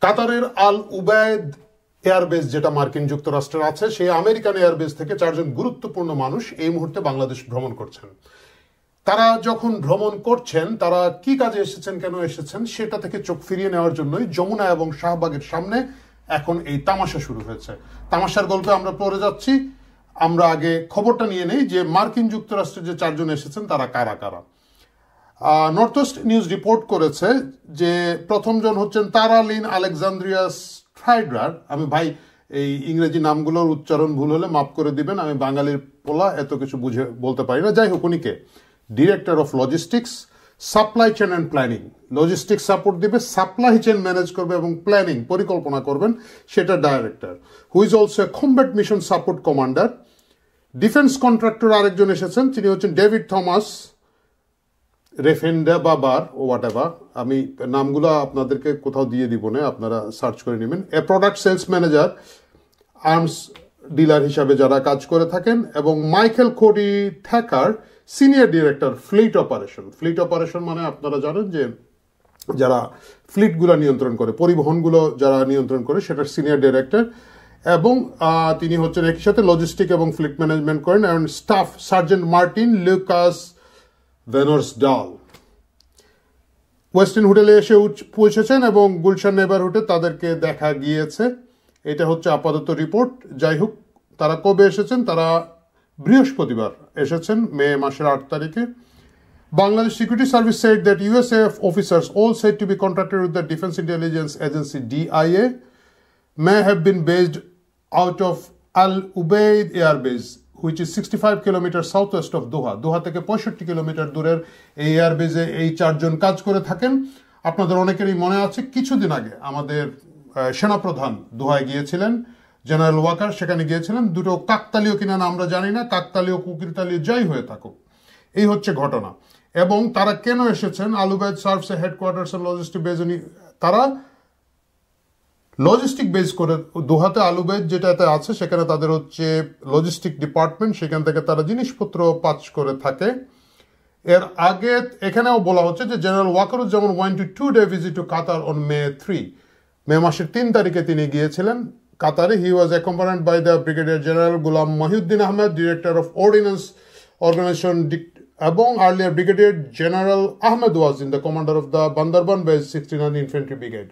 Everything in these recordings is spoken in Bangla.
কাতারের আল উবায়দ এয়ারবেস যেটা মার্কিন যুক্তরাষ্ট্রের আছে, সেই আমেরিকান এয়ারবেস থেকে 4 জন গুরুত্বপূর্ণ মানুষ এই মুহূর্তে বাংলাদেশ ভ্রমণ করছেন। তারা যখন ভ্রমণ করছেন, তারা কি কাজে এসেছেন, কেন এসেছেন, সেটা থেকে চোখ ফিরিয়ে নেওয়ার জন্যই যমুনা এবং শাহবাগের সামনে এখন এই তামাশা শুরু হয়েছে। তামাশার গল্পে আমরা পড়ে যাচ্ছি। আমরা আগে খবরটা নিয়ে নেই যে মার্কিন যুক্তরাষ্ট্রের যে 4 জন এসেছেন তারা কারা কারা। নর্থ ওয়েস্ট নিউজ রিপোর্ট করেছে যে প্রথম জন হচ্ছেন তারা লিন আলেকজান্দ্রিয়াস ট্রাইডার। আমি ভাই এই ইংরেজি নামগুলোর উচ্চারণ ভুল হলে মাফ করে দিবেন, আমি বাঙালির পোলা, এত কিছু বুঝে বলতে পারি না। যাই হোক, উনিকে director of logistics, supply chain and planning, logistics support দিবে, সাপ্লাই চেন ম্যানেজ করবে এবং প্ল্যানিং পরিকল্পনা করবেন, সেটা director. Who is also a combat mission support commander. Defence contractor আরেকজন এসেছেন, তিনি হচ্ছেন ডেভিড থমাস রেফেন্ডা বাবার ও হোয়াট এভার, আমি নামগুলো আপনাদেরকে কোথাও দিয়ে দিব না, আপনারা সার্চ করে নেবেন। A product sales manager, arms dealer হিসাবে যারা কাজ করে থাকেন, এবং Michael Cody Thacker, senior director fleet operation. Fleet operation মানে আপনারা জানেন যে যারা ফ্লিটগুলো নিয়ন্ত্রণ করে, পরিবহনগুলো যারা নিয়ন্ত্রণ করে, সেটার সিনিয়র ডিরেক্টর। এবং তিনি হচ্ছেন একই সাথে লজিস্টিক এবং ফ্লিট ম্যানেজমেন্ট করেন। এবং staff sergeant Martin Lucas Venorsdal Westin হোটেলে এসে পৌঁছেছেন এবং গুলশান নেবারহুডে তাদেরকে দেখা গিয়েছে। এটা হচ্ছে আপাতত রিপোর্ট। যাই হোক, তারা কবে এসেছেন? তারা বৃহস্পতিবার এসেছেন, মে মাসের 8 তারিখে। Bangladesh security service said that USAF officers, all said to be contracted with the Defense Intelligence Agency DIA, may have been based out of Al Ubaid Air Base, which is 65 kilometers southwest of Doha. দোহা থেকে 65 কিলোমিটার দূরের এই এয়ারবেজে এই 4 জন কাজ করে থাকেন। আপনাদের অনেকেরই মনে আছে, কিছুদিন আগে আমাদের সেনাপ্রধান দোহায় গিয়েছিলেন, জেনারেল ওয়াকার সেখানে গিয়েছিলেন। দুটো কাকতালীয় কিনা না আমরা জানি না, কাকতালীয় কুকিরতালীয় যাই হয়ে থাকুক, এই হচ্ছে ঘটনা। এবং তারা কেন এসেছেন? Al Udeid serves a headquarters and logistic base. তারা লজিস্টিক বেস করে দোহাতে আল উবায়দ যেটাতে আছে, সেখানে তাদের হচ্ছে লজিস্টিক ডিপার্টমেন্ট, সেখান থেকে তারা জিনিসপত্র পাচ করে থাকে। এর আগে এখানেও বলা হচ্ছে যে general Wakeruzzaman went to 2-day visit to Qatar on May 3, May মাসের 3 তারিখে তিনি গিয়েছিলেন কাতারে। He was accompanied by the brigadier general Golam Mohiuddin Ahmed, director of ordnance organization, এবং earlier brigadier general Ahmed was in the commander of the Bandarban base 69 infantry brigade.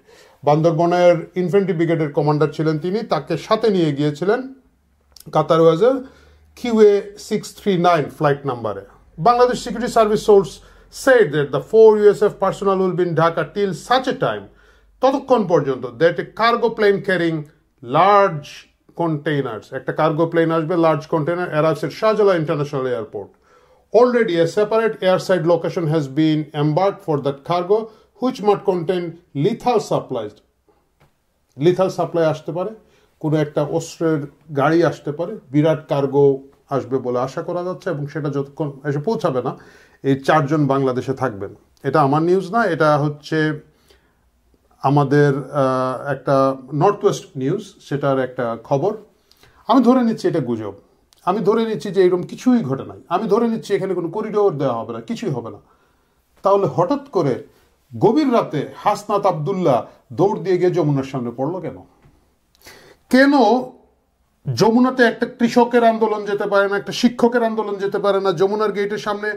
বান্দরবনের ইনফেন্ট্রি ব্রিগেডের কমান্ডার ছিলেন তিনি, তাকে সাথে নিয়ে গিয়েছিলেন কাতার ওয়াজের QA 639 ফ্লাইট নাম্বারে। Bangladesh security service source said that the 4 USF personnel will be in Dhaka till such a time, ততক্ষণ পর্যন্ত, that a cargo plane carrying large containers, একটা কার্গো প্লেন আসবে, large container, arrives at Shahjalal international airport. Already a separate airside location has been embarked for that cargo, which might contain lethal supplies. Lethal supply আসতে পারে, কোনো একটা অস্ত্রের গাড়ি আসতে পারে, বিরাট কার্গো আসবে বলে আশা করা যাচ্ছে, এবং সেটা যতক্ষণ এসে পৌঁছাবে না, এই 4 জন বাংলাদেশে থাকবেন। এটা আমার নিউজ না, এটা হচ্ছে আমাদের একটা নর্থ ওয়েস্ট নিউজ, সেটার একটা খবর। আমি ধরে নিচ্ছি এটা গুজব, আমি ধরে নিচ্ছি যে এরকম কিছুই ঘটে নাই, আমি ধরে নিচ্ছি এখানে কোনো করিডোর দেওয়া হবে না, কিছুই হবে না। তাহলে হঠাৎ করে গভীর রাতে হাসনাত আবদুল্লাহ দৌড় দিয়ে গিয়ে যমুনার সামনে পড়লো কেন? কেন যমুনাতে একটা কৃষকের আন্দোলন যেতে পারে না, একটা শিক্ষকের আন্দোলন যেতে পারে না? যমুনার গেটের সামনে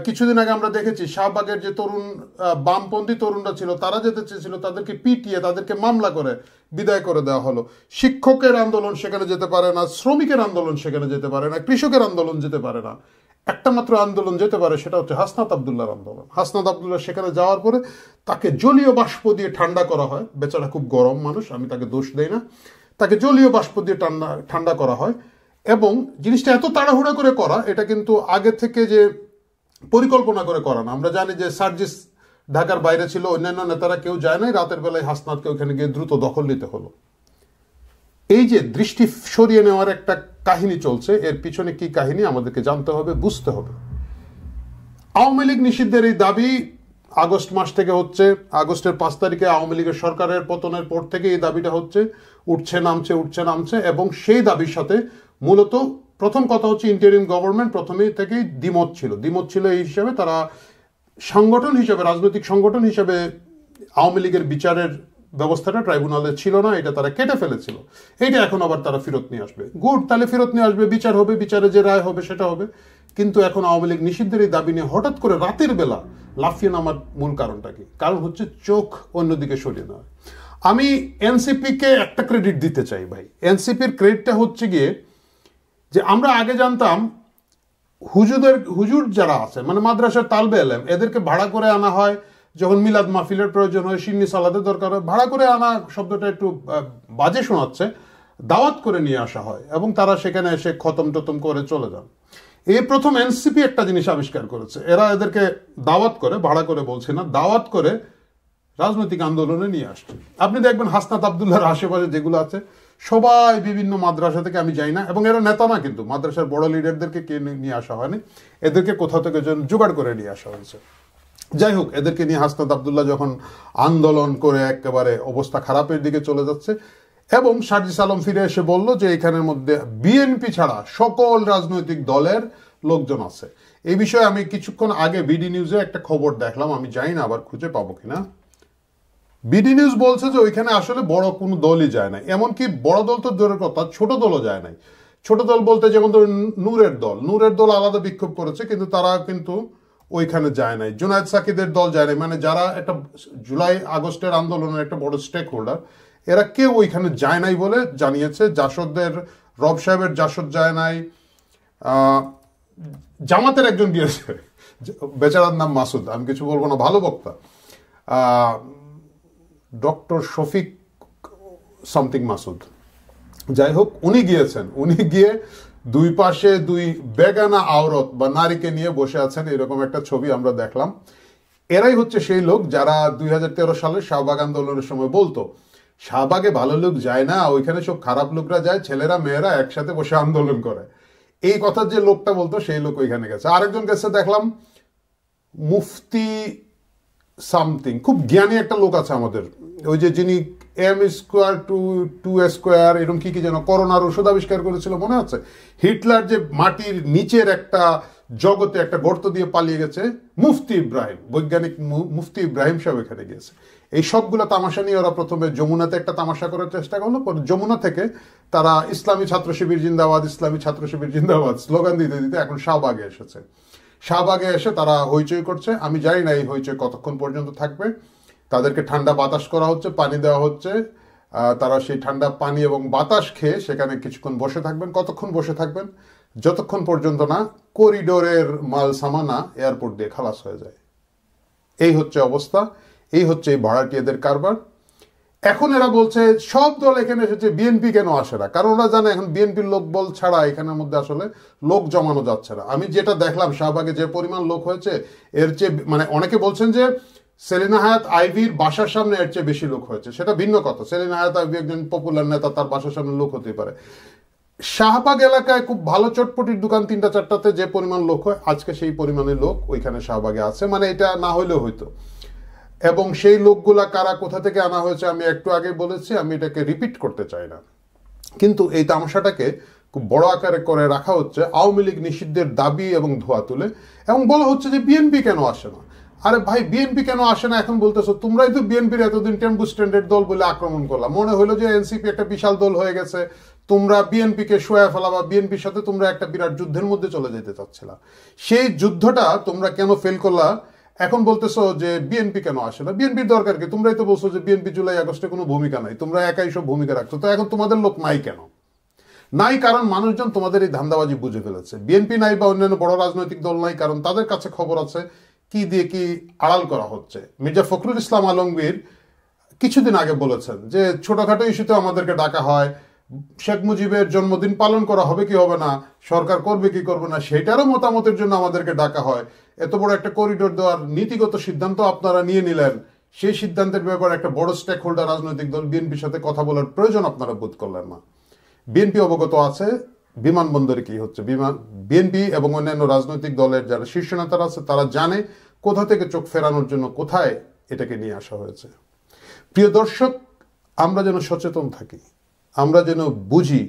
কিছুদিন আগে আমরা দেখেছি শাহবাগের যে তরুণ বামপন্থী তরুণরা ছিল, তারা যেতে চেয়েছিল, তাদেরকে পিটিয়ে তাদেরকে মামলা করে বিদায় করে দেওয়া হলো। শিক্ষকের আন্দোলন সেখানে যেতে পারে না, শ্রমিকের আন্দোলন সেখানে যেতে পারে না, কৃষকের আন্দোলন যেতে পারে না। একটা মাত্র আন্দোলন যেতে পারে, সেটা হচ্ছে হাসনাত আবদুল্লাহর আন্দোলন। হাসনাত আবদুল্লাহ সেখানে যাওয়ার পরে তাকে জলীয় বাষ্প দিয়ে ঠান্ডা করা হয়। বেচারা খুব গরম মানুষ, আমি তাকে দোষ দেই না। তাকে জলীয় বাষ্প দিয়ে ঠান্ডা করা হয়, এবং জিনিসটা এত তাড়াহুড়া করে করা, এটা কিন্তু আগে থেকে যে পরিকল্পনা করে করা না। আমরা জানি যে সার্জিস ঢাকার বাইরে ছিল, অন্যান্য নেতারা কেউ যায় নাই, রাতের বেলায় হাসনাতকে ওখানে গিয়ে দ্রুত দখল নিতে হলো। এই যে দৃষ্টি সরিয়ে নেওয়ার একটা কাহিনী চলছে, এর পিছনে কি কাহিনী আমাদেরকে জানতে হবে, বুঝতে হবে। আওয়ামী লীগ নিষিদ্ধের এই দাবি আগস্ট মাস থেকে হচ্ছে, আগস্টের 5 তারিখে আওয়ামী লীগের সরকারের পতনের পর থেকে এই দাবিটা হচ্ছে, উঠছে নামছে, এবং সেই দাবির সাথে মূলত প্রথম কথা হচ্ছে ইন্টারিম গভর্নমেন্ট প্রথমেই থেকেই দ্বিমত ছিল। এই হিসাবে তারা সংগঠন হিসেবে, রাজনৈতিক সংগঠন হিসেবে আওয়ামী লীগের বিচারের ব্যবস্থাটা ট্রাইব্যুনালে ছিল না, এটা তারা কেটে ফেলেছিল, এইটা এখন আবার তারা ফেরত নিয়ে আসবে। গুড, তাহলে ফেরত নিয়ে আসবে, বিচার হবে, বিচারে যে রায় হবে সেটা হবে। কিন্তু এখন আওয়ামী লীগ নিষিদ্ধের এই দাবি নিয়ে হঠাৎ করে রাতের বেলা লাফিয়ে নামার মূল কারণটা কি? কারণ হচ্ছে চোখ অন্যদিকে সরিয়ে নেওয়া। আমি এনসিপিকে একটা ক্রেডিট দিতে চাই ভাই। এনসিপির ক্রেডিটটা হচ্ছে গিয়ে যে আমরা আগে জানতাম হুজুর যারা আছে মানে মাদ্রাসার তালবে এলেম, এদেরকে ভাড়া করে আনা হয় যখন মিলাদ মাহফিলের প্রয়োজন হয়, সিন্নি সালাদের দরকার হয়, ভাড়া করে আনা শব্দটা একটু বাজে শোনাচ্ছে, দাওয়াত করে নিয়ে আসা হয় এবং তারা সেখানে এসে খতম টতম করে চলে যান। এই প্রথম এনসিপি একটা জিনিস আবিষ্কার করেছে, এরা এদেরকে দাওয়াত করে, ভাড়া করে বলছে না, দাওয়াত করে রাজনৈতিক আন্দোলনে নিয়ে আসছে। আপনি দেখবেন হাসনাত আবদুল্লাহর আশেপাশে যেগুলো আছে সবাই বিভিন্ন মাদ্রাসা থেকে, আমি যাই না, এবং এরা নেতা না, কিন্তু মাদ্রাসার বড় লিডারদেরকে কে নিয়ে আসা হয়নি, এদেরকে কোথাও থেকে জোগাড় করে নিয়ে আসা হয়েছে। যাই হোক, এদেরকে নিয়ে হাসনাত আবদুল্লাহ যখন আন্দোলন করে একেবারে অবস্থা খারাপের দিকে চলে যাচ্ছে, এবং সার্জিস আলম ফিরে এসে বলল যে এখানের মধ্যে বিএনপি ছাড়া সকল রাজনৈতিক দলের লোকজন আছে। এই বিষয়ে আমি কিছুক্ষণ আগে বিডি নিউজে একটা খবর দেখলাম, আমি জানি না আবার খুঁজে পাবো কিনা। বিডি নিউজ বলছে যে ওইখানে আসলে বড় কোনো দলই যায় না, এমনকি বড় দল তো দূরের কথা, ছোট দলও যায় নাই। ছোট দল বলতে যেমন ধরুন নূরের দল আলাদা বিক্ষোভ করেছে, কিন্তু তারা কিন্তু ওইখানে যায় নাই। জুনায়েদ সাকিদের দল যায় নাই, মানে যারা একটা জুলাই আগস্টের আন্দোলনের একটা বড় স্টেক হোল্ডার, এরা কেউ ওইখানে যায় নাই বলে জানিয়েছে। জাসদের রব সাহেবের জাসদ যায় নাই, জামাতের একজন গিয়েছে, বেচারার নাম মাসুদ, আমি কিছু বলবো না, ভালো বক্তা, ডক্টর শফিক সামথিং মাসুদ, যাই হোক উনি গিয়েছেন। উনি গিয়ে দুই পাশে দুই বেগানা আওরত বা নারীকে নিয়ে বসে আছেন, এরকম একটা ছবি আমরা দেখলাম। এরাই হচ্ছে সেই লোক যারা 2013 সালে শাহবাগ আন্দোলনের সময় বলতো শাহবাগে ভালো লোক যায় না, ওইখানে সব খারাপ লোকরা যায়, ছেলেরা মেয়েরা একসাথে বসে আন্দোলন করে। এই কথা যে লোকটা বলতো সেই লোক ওইখানে গেছে। আরেকজন গেছে দেখলাম, মুফতি সামথিং, খুব জ্ঞানী একটা লোক আছে আমাদের, ওই যে যিনি m²2² এরকম কি যেন করোনার ওষুধ আবিষ্কার করেছিল, মনে আছে? হিটলার যে মাটির নিচের একটা জগতে একটা গর্ত দিয়ে পালিয়ে গেছে, মুফতি ইব্রাহিম, বৈজ্ঞানিক মুফতি ইব্রাহিম সাহেব এখানে গিয়েছে। এই সবগুলো তামাশা নিয়ে ওরা প্রথমে যমুনাতে একটা তামাশা করার চেষ্টা করলো, পরে যমুনা থেকে তারা ইসলামী ছাত্র শিবির জিন্দাবাদ, ইসলামী ছাত্র শিবির জিন্দাবাদ স্লোগান দিতে দিতে এখন শাহবাগে এসেছে। শাহবাগে এসে তারা হইচই করছে। আমি জানি না এই হইচই কতক্ষণ পর্যন্ত থাকবে। তাদেরকে ঠান্ডা বাতাস করা হচ্ছে, পানি দেওয়া হচ্ছে, তারা সেই ঠান্ডা পানি এবং বাতাস খেয়ে সেখানে কিছুক্ষণ বসে থাকবেন। কতক্ষণ বসে থাকবেন? যতক্ষণ পর্যন্ত না করিডোরের মাল সামানা এয়ারপোর্ট দিয়ে খালাস হয়ে যায়। এই হচ্ছে অবস্থা, এই হচ্ছে এই ভাড়াটিয়াদের কারবার। এখন এরা বলছে সব দল এখানে এসেছে, বিএনপি কেন আসে না? কারণ ওরা জানে এখন বিএনপির লোক বল ছাড়া এখানের মধ্যে আসলে লোক জমানো যাচ্ছে না। আমি যেটা দেখলাম শাহবাগে যে পরিমাণ লোক হয়েছে, এর চেয়ে মানে অনেকে বলছেন যে সেলিনা হায়াত আইভির বাসার সামনে এর চেয়ে বেশি লোক হয়েছে, সেটা ভিন্ন কথা। সেলিনা হায়াত আইভি একজন পপুলার নেতা, তার বাসার সামনে লোক হতেই পারে। শাহবাগ এলাকায় খুব ভালো চটপটির দোকান 3-4টাতে যে পরিমাণ লোক হয়, আজকে সেই পরিমাণের লোক ওইখানে শাহবাগে আছে, মানে এটা না হইলেও হইতো। এবং সেই লোকগুলা কারা, কোথা থেকে আনা হয়েছে আমি একটু আগে বলেছি, আমি এটাকে রিপিট করতে চাই না। কিন্তু এই তামাশাটাকে খুব বড় আকারে করে রাখা হচ্ছে আওয়ামী লীগ নিষিদ্ধের দাবি এবং ধোয়া তুলে, এবং বলা হচ্ছে যে বিএনপি কেন আসে না। আরে ভাই, বিএনপি কেন আসে না এখন বলতেছো? তোমরাই তো বিএনপির এতদিন টেম্পু স্ট্যান্ডার্ড দল বলে আক্রমণ করলাম। মনে হলো যে এনসিপি একটা বিশাল দল হয়ে গেছে, তোমরা বিএনপিকে শোয়া ফেলা বা বিএনপির সাথে তোমরা একটা বিরাট যুদ্ধের মধ্যে চলে যেতে চাচ্ছিলা। সেই যুদ্ধটা তোমরা কেন ফেল করলা? এখন বলতেছো যে বিএনপি কেন আসে না। বিএনপির দরকার কি? তোমরাই তো বলছো যে বিএনপি জুলাই আগস্টে কোনো ভূমিকা নাই, তোমরা একাই সব ভূমিকা রাখছো। তো এখন তোমাদের লোক নাই কেন? নাই কারণ মানুষজন তোমাদের এই ধান্দাবাজি বুঝে ফেলেছে। বিএনপি নাই বা অন্যান্য বড় রাজনৈতিক দল নাই কারণ তাদের কাছে খবর আছে কি দিয়ে কি আড়াল করা হচ্ছে। মির্জা ফখরুল ইসলাম আলমগীর কিছুদিন আগে বলেছেন যে ছোটখাটো ইস্যুতে আমাদেরকে ডাকা হয়, শেখ মুজিবের জন্মদিন পালন করা হবে কি হবে না, সরকার করবে কি করবে না, সেটারও মতামতের জন্য আমাদেরকে ডাকা হয়। এত বড় একটা করিডোর দেওয়ার নীতিগত সিদ্ধান্ত আপনারা নিয়ে নিলেন, সেই সিদ্ধান্তের ব্যাপারে একটা বড় স্টেক হোল্ডার রাজনৈতিক দল বিএনপির সাথে কথা বলার প্রয়োজন আপনারা বোধ করলেন না। বিএনপি অবগত আছে বিমানবন্দরে কি হচ্ছে। বিএনপি এবং অন্যান্য রাজনৈতিক দলের যারা শীর্ষ নেতারা আছে তারা জানে কোথা থেকে চোখ ফেরানোর জন্য কোথায় এটাকে নিয়ে আসা হয়েছে। প্রিয় দর্শক, আমরা যেন সচেতন থাকি, আমরা যেন বুঝি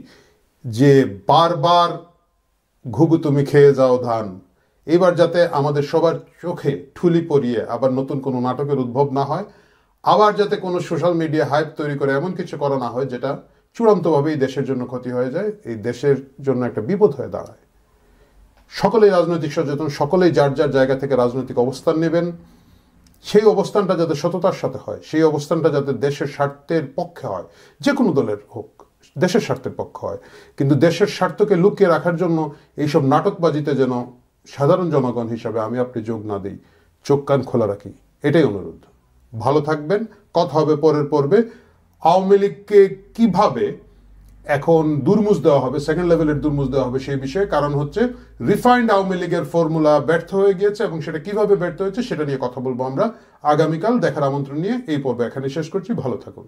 যে বারবার ঘুঘু তুমি খেয়ে যাও ধান, এবার যাতে আমাদের সবার চোখে ঠুলি পরিয়ে আবার নতুন কোনো নাটকের উদ্ভব না হয়। আবার যাতে কোনো সোশ্যাল মিডিয়া হাইপ তৈরি করে এমন কিছু করা না হয় যেটা চূড়ান্তভাবে এই দেশের জন্য ক্ষতি হয়ে যায়, এই দেশের জন্য একটা বিপদ হয়ে দাঁড়ায়। সকলেই রাজনৈতিক সচেতন, সকলেই যার যার জায়গা থেকে রাজনৈতিক অবস্থান নেবেন। সেই অবস্থানটা যাতে সততার সাথে হয়, সেই অবস্থানটা যাতে দেশের স্বার্থের পক্ষে হয়, যে কোনো দলের হোক দেশের স্বার্থের পক্ষে হয়। কিন্তু দেশের স্বার্থকে লুকিয়ে রাখার জন্য এইসব নাটকবাজিতে যেন সাধারণ জনগণ হিসাবে আমি আপনি যোগ না দিই, চোখ কান খোলা রাখি, এটাই অনুরোধ। ভালো থাকবেন, কথা হবে পরের পর্বে। আওয়ামী লীগকে কিভাবে এখন দুর্মুজ দেওয়া হবে, সেকেন্ড লেভেলের দুর্মুজ দেওয়া হবে সেই বিষয়ে, কারণ হচ্ছে রিফাইন্ড আওয়ামী লীগের ফর্মুলা ব্যর্থ হয়ে গিয়েছে এবং সেটা কিভাবে ব্যর্থ হয়েছে সেটা নিয়ে কথা বলবো আমরা আগামীকাল। দেখার আমন্ত্রণ নিয়ে এই পর্ব এখানে শেষ করছি। ভালো থাকুন।